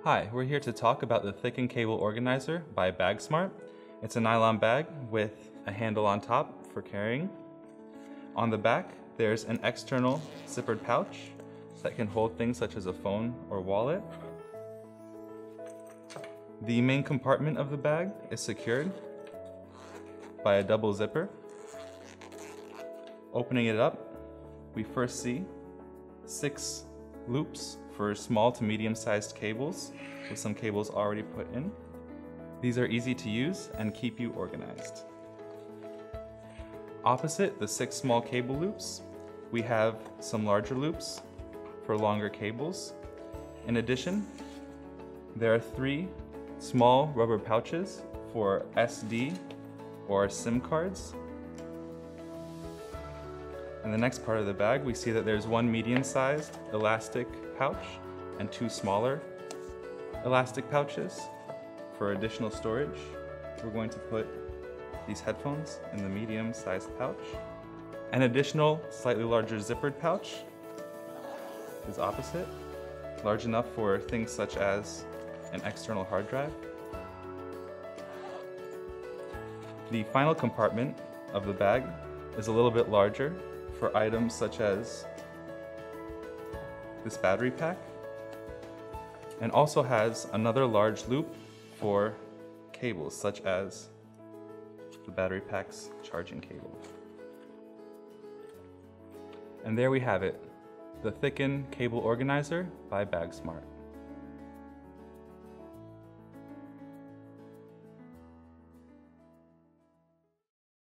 Hi, we're here to talk about the Thicken Cable Organizer by BAGSMART. It's a nylon bag with a handle on top for carrying. On the back, there's an external zippered pouch that can hold things such as a phone or wallet. The main compartment of the bag is secured by a double zipper. Opening it up, we first see 6 loops for small to medium-sized cables, with some cables already put in. These are easy to use and keep you organized. Opposite the 6 small cable loops, we have some larger loops for longer cables. In addition, there are 3 small rubber pouches for SD or SIM cards. In the next part of the bag, we see that there's 1 medium-sized elastic pouch and 2 smaller elastic pouches for additional storage. We're going to put these headphones in the medium-sized pouch. An additional, slightly larger zippered pouch is opposite, large enough for things such as an external hard drive. The final compartment of the bag is a little bit larger for items such as this battery pack, and also has another large loop for cables such as the battery pack's charging cable. And there we have it, the Thicken Cable Organizer by BAGSMART.